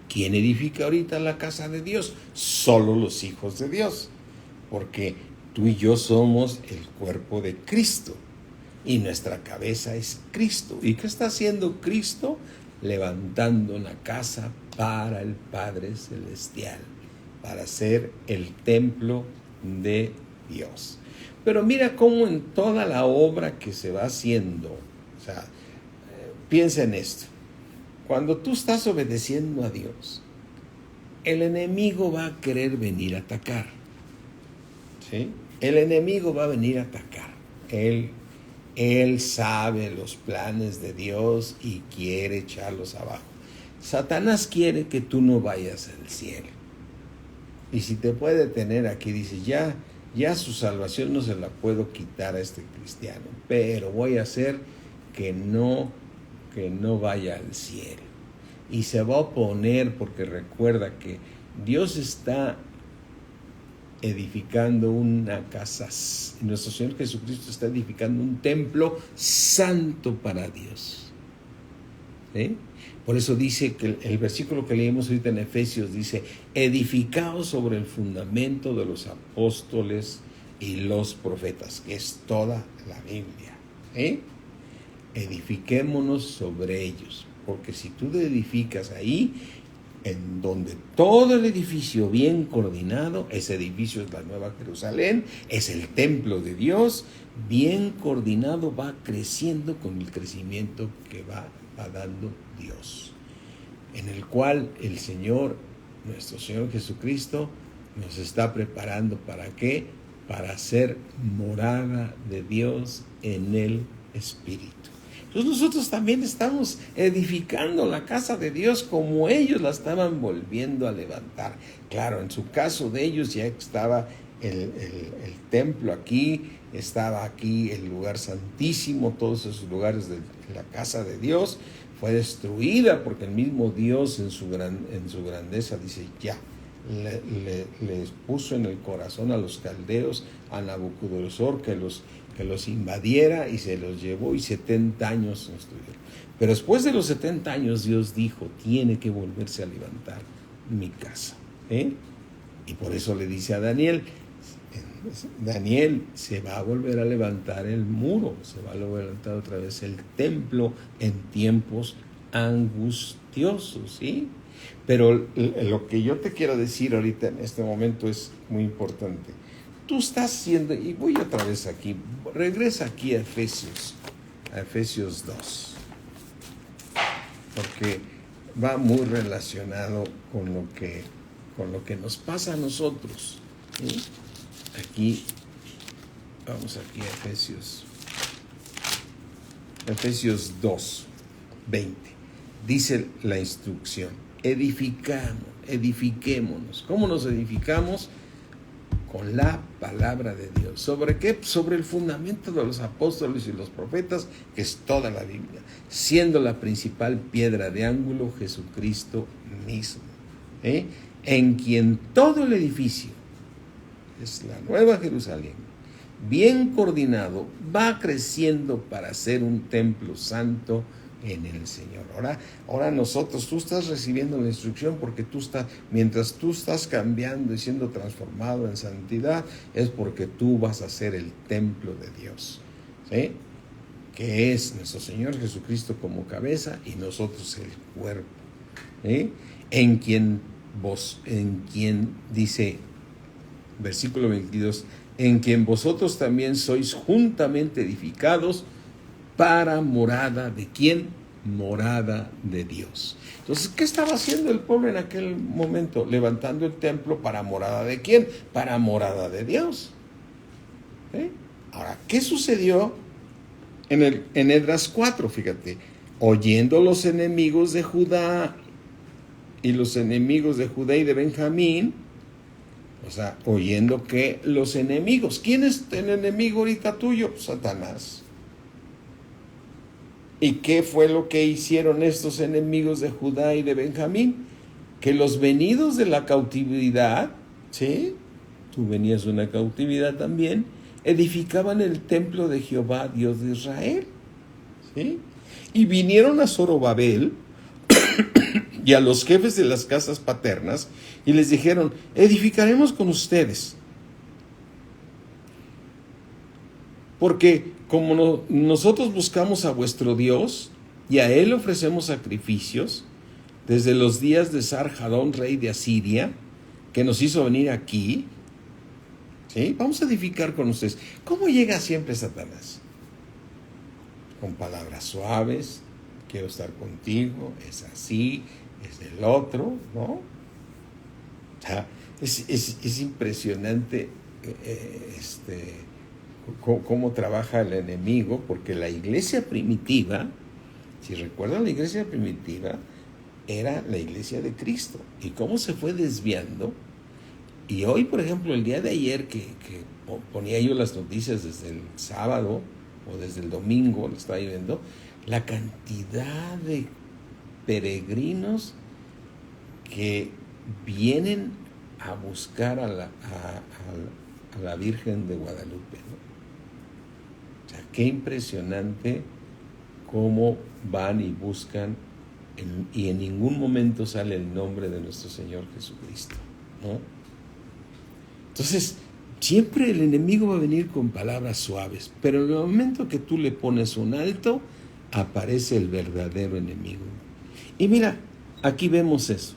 ¿Quién edifica ahorita la casa de Dios? Solo los hijos de Dios, porque tú y yo somos el cuerpo de Cristo y nuestra cabeza es Cristo. ¿Y qué está haciendo Cristo? Levantando una casa para el Padre Celestial, para ser el templo de Dios. Pero mira cómo en toda la obra que se va haciendo, o sea, piensa en esto. Cuando tú estás obedeciendo a Dios, el enemigo va a querer venir a atacar, ¿sí? El enemigo va a venir a atacar. Él sabe los planes de Dios y quiere echarlos abajo. Satanás quiere que tú no vayas al cielo. Y si te puede tener aquí, dice, ya su salvación no se la puedo quitar a este cristiano, pero voy a hacer que no vaya al cielo. Y se va a oponer, porque recuerda que Dios está edificando una casa, nuestro Señor Jesucristo está edificando un templo santo para Dios, ¿sí? Por eso dice que el versículo que leímos ahorita en Efesios dice, edificados sobre el fundamento de los apóstoles y los profetas, que es toda la Biblia, ¿sí? Edifiquémonos sobre ellos, porque si tú te edificas ahí, en donde todo el edificio bien coordinado, ese edificio es la Nueva Jerusalén, es el templo de Dios, bien coordinado, va creciendo con el crecimiento que va dando Dios, en el cual el Señor, nuestro Señor Jesucristo, nos está preparando. ¿Para qué? Para ser morada de Dios en el Espíritu. Entonces nosotros también estamos edificando la casa de Dios como ellos la estaban volviendo a levantar. Claro, en su caso de ellos ya estaba el templo aquí, estaba aquí el lugar santísimo, todos esos lugares de la casa de Dios. Fue destruida porque el mismo Dios en su grandeza dice ya. Les puso en el corazón a los caldeos, a Nabucodonosor, que los invadiera y se los llevó, y 70 años estuvieron. Pero después de los 70 años Dios dijo, tiene que volverse a levantar mi casa, ¿eh? Y por eso le dice a Daniel, se va a volver a levantar el muro, se va a levantar otra vez el templo en tiempos angustiosos, ¿sí? Pero lo que yo te quiero decir ahorita en este momento es muy importante. tú estás haciendo, y voy otra vez aquí, regresa aquí a Efesios 2, porque va muy relacionado con lo que nos pasa a nosotros, ¿sí? Aquí, vamos aquí a Efesios 2, 20. Dice la instrucción: edifiquémonos. ¿Cómo nos edificamos? Con la palabra de Dios. ¿Sobre qué? Sobre el fundamento de los apóstoles y los profetas, que es toda la Biblia, siendo la principal piedra de ángulo Jesucristo mismo, en quien todo el edificio, es la Nueva Jerusalén, bien coordinado, va creciendo para ser un templo santo en el Señor. Ahora nosotros, tú estás recibiendo la instrucción porque mientras tú estás cambiando y siendo transformado en santidad, es porque tú vas a ser el templo de Dios, ¿sí? Que es nuestro Señor Jesucristo como cabeza y nosotros el cuerpo, ¿sí? En quien dice, versículo 22, en quien vosotros también sois juntamente edificados para morada ¿de quién? Morada de Dios. Entonces, ¿qué estaba haciendo el pueblo en aquel momento? Levantando el templo para morada ¿de quién? Para morada de Dios. ¿Sí? Ahora, ¿qué sucedió en Esdras 4? Fíjate, oyendo los enemigos de Judá y los enemigos de Judá y de Benjamín, o sea, oyendo que los enemigos, ¿quién es el enemigo ahorita tuyo? Satanás. ¿Y qué fue lo que hicieron estos enemigos de Judá y de Benjamín? Que los venidos de la cautividad, ¿sí? Tú venías de una cautividad también, edificaban el templo de Jehová, Dios de Israel, ¿sí? Y vinieron a Zorobabel y a los jefes de las casas paternas y les dijeron: edificaremos con ustedes, porque como nosotros buscamos a vuestro Dios y a él ofrecemos sacrificios desde los días de Sarjadón, rey de Asiria, que nos hizo venir aquí, ¿sí? Vamos a edificar con ustedes. ¿Cómo llega siempre Satanás? Con palabras suaves: quiero estar contigo, es así, es del otro, ¿no? O sea, es impresionante cómo trabaja el enemigo, porque la iglesia primitiva, si recuerdan, la iglesia primitiva era la iglesia de Cristo, y cómo se fue desviando. Y hoy, por ejemplo, el día de ayer que ponía yo las noticias desde el sábado o desde el domingo, lo estaba viendo, la cantidad de peregrinos que vienen a buscar a la Virgen de Guadalupe, ¿no? O sea, qué impresionante cómo van y buscan y en ningún momento sale el nombre de nuestro Señor Jesucristo, ¿no? Entonces, siempre el enemigo va a venir con palabras suaves, pero en el momento que tú le pones un alto, aparece el verdadero enemigo. Y mira, aquí vemos eso.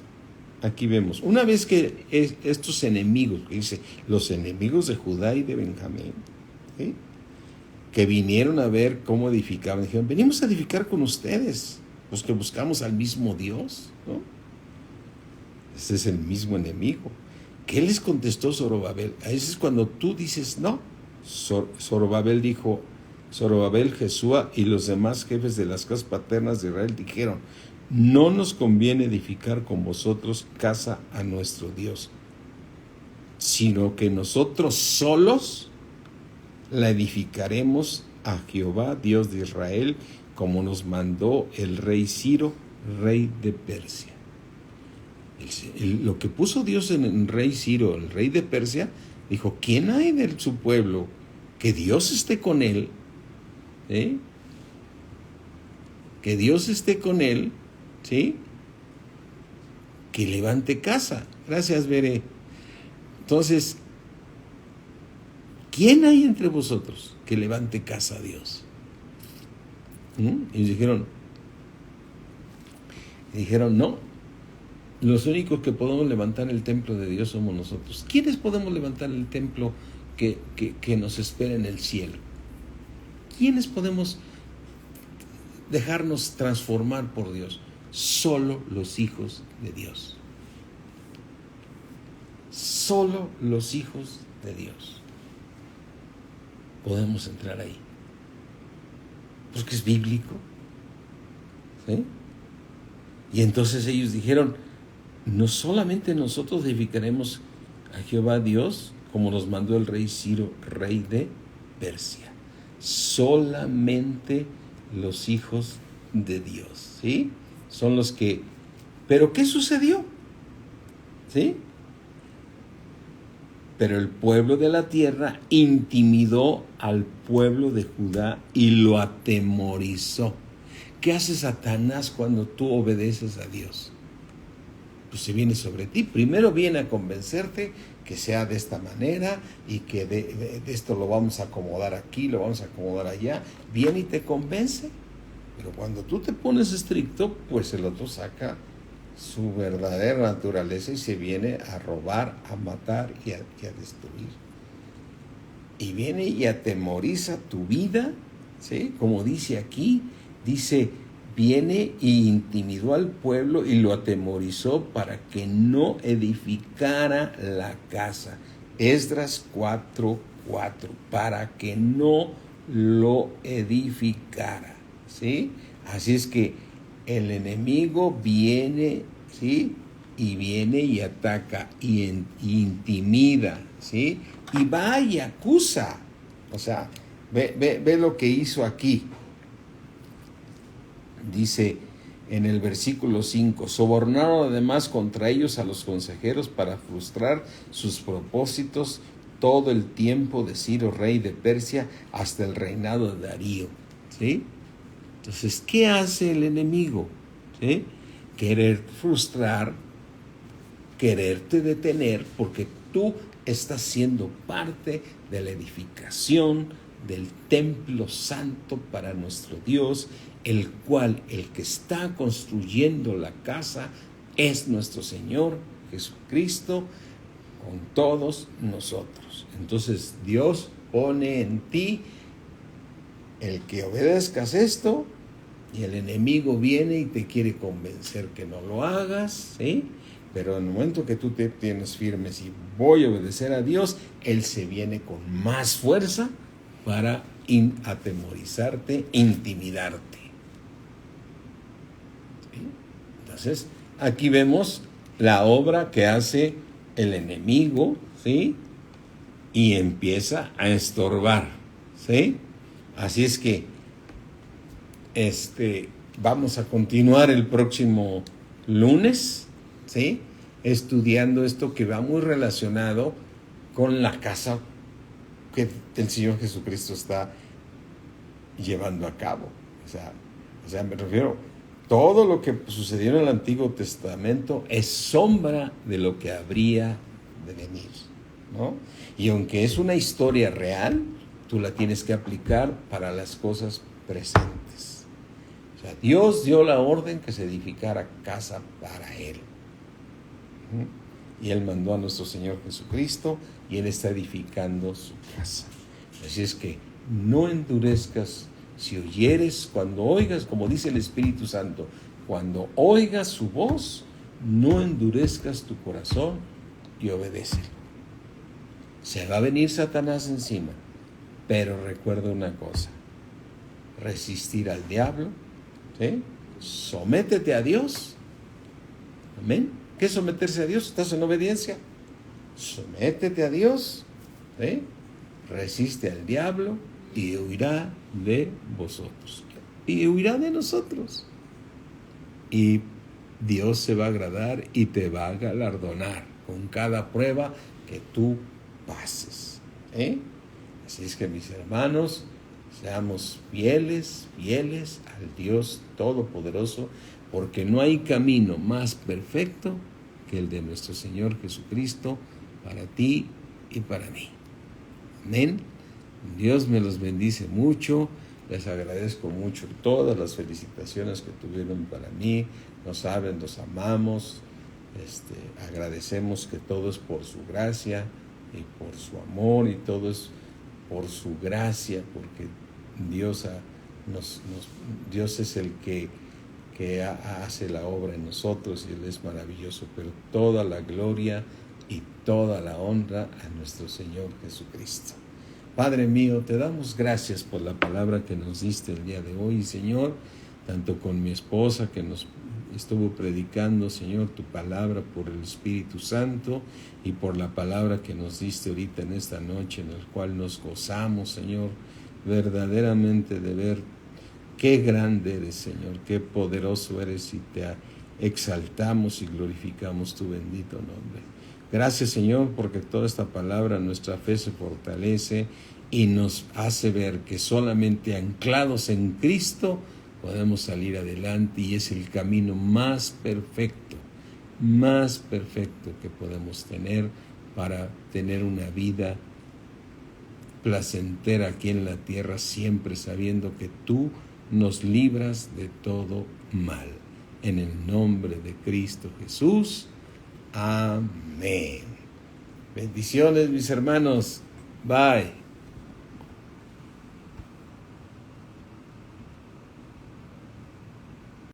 Aquí vemos, una vez que estos enemigos, que dice, los enemigos de Judá y de Benjamín, ¿sí?, que vinieron a ver cómo edificaban, dijeron: venimos a edificar con ustedes, los que buscamos al mismo Dios, ¿no? Ese es el mismo enemigo. ¿Qué les contestó Zorobabel? A veces cuando tú dices no, Zorobabel dijo, Zorobabel, Jesúa y los demás jefes de las casas paternas de Israel dijeron: no nos conviene edificar con vosotros casa a nuestro Dios, sino que nosotros solos la edificaremos a Jehová, Dios de Israel, como nos mandó el rey Ciro, rey de Persia. Lo que puso Dios en el rey Ciro, el rey de Persia, dijo: ¿quién hay de su pueblo que Dios esté con él? Que Dios esté con él, ¿sí? Que levante casa. Gracias, Veré. Entonces, ¿quién hay entre vosotros que levante casa a Dios? Y dijeron, no, los únicos que podemos levantar el templo de Dios somos nosotros. ¿Quiénes podemos levantar el templo que nos espera en el cielo. ¿Quiénes podemos dejarnos transformar por Dios? Solo los hijos de Dios. Solo los hijos de Dios podemos entrar ahí. Porque es bíblico. ¿Sí? Y entonces ellos dijeron, no solamente nosotros edificaremos a Jehová Dios, como nos mandó el rey Ciro, rey de Persia. Solamente los hijos de Dios, ¿sí? Son los que... ¿Pero qué sucedió? ¿Sí? Pero el pueblo de la tierra intimidó al pueblo de Judá y lo atemorizó. ¿Qué hace Satanás cuando tú obedeces a Dios? Pues se viene sobre ti. Primero viene a convencerte que sea de esta manera y que de esto lo vamos a acomodar aquí, lo vamos a acomodar allá. Viene y te convence. Pero cuando tú te pones estricto, pues el otro saca su verdadera naturaleza y se viene a robar, a matar y a destruir. Y viene y atemoriza tu vida, ¿sí? Como dice aquí, dice, viene y intimidó al pueblo y lo atemorizó para que no edificara la casa. Esdras 4:4, para que no lo edificara, ¿sí? Así es que el enemigo viene, ¿sí? Y viene y ataca y intimida, ¿sí? Y va y acusa. O sea, ve lo que hizo aquí. Dice en el versículo 5, sobornaron además contra ellos a los consejeros para frustrar sus propósitos todo el tiempo de Ciro, rey de Persia, hasta el reinado de Darío, ¿sí? Entonces, ¿qué hace el enemigo? ¿Sí? Querer frustrar, quererte detener, porque tú estás siendo parte de la edificación del templo santo para nuestro Dios, el cual, el que está construyendo la casa, es nuestro Señor Jesucristo con todos nosotros. Entonces Dios pone en ti el que obedezcas esto, y el enemigo viene y te quiere convencer que no lo hagas, ¿sí? Pero en el momento que tú te tienes firmes y voy a obedecer a Dios, Él se viene con más fuerza para atemorizarte, intimidarte. ¿Sí? Entonces, aquí vemos la obra que hace el enemigo, ¿sí? Y empieza a estorbar, ¿sí? Así es que vamos a continuar el próximo lunes, ¿sí? Estudiando esto que va muy relacionado con la casa que el Señor Jesucristo está llevando a cabo. O sea, me refiero, todo lo que sucedió en el Antiguo Testamento es sombra de lo que habría de venir, ¿no? Y aunque es una historia real, tú la tienes que aplicar para las cosas presentes. O sea, Dios dio la orden que se edificara casa para Él. Y Él mandó a nuestro Señor Jesucristo y Él está edificando su casa. Así es que no endurezcas. Si oyeres, cuando oigas, como dice el Espíritu Santo, cuando oigas su voz, no endurezcas tu corazón y obedécelo. Se va a venir Satanás encima, pero recuerda una cosa: resistir al diablo, ¿sí? Sométete a Dios. Amén. ¿Qué es someterse a Dios? ¿Estás en obediencia? Sométete a Dios, ¿sí? Resiste al diablo y huirá de vosotros. Y huirá de nosotros. Y Dios se va a agradar y te va a galardonar con cada prueba que tú pases. Así es que, mis hermanos, seamos fieles al Dios Todopoderoso, porque no hay camino más perfecto que el de nuestro Señor Jesucristo para ti y para mí. Amén. Dios me los bendice mucho. Les agradezco mucho todas las felicitaciones que tuvieron para mí. Lo saben, los amamos. Agradecemos que todo es por su gracia, y por su amor, y todo es por su gracia, porque Dios, Dios es el que hace la obra en nosotros, y Él es maravilloso. Pero toda la gloria y toda la honra a nuestro Señor Jesucristo. Padre mío, te damos gracias por la palabra que nos diste el día de hoy, Señor, tanto con mi esposa que nos estuvo predicando, Señor, tu palabra por el Espíritu Santo, y por la palabra que nos diste ahorita en esta noche, en la cual nos gozamos, Señor, verdaderamente de ver qué grande eres, Señor, qué poderoso eres, y te exaltamos y glorificamos tu bendito nombre. Gracias, Señor, porque toda esta palabra, nuestra fe se fortalece y nos hace ver que solamente anclados en Cristo podemos salir adelante, y es el camino más perfecto que podemos tener para tener una vida placentera aquí en la tierra, siempre sabiendo que tú nos libras de todo mal. En el nombre de Cristo Jesús. Amén. Bendiciones, mis hermanos. Bye.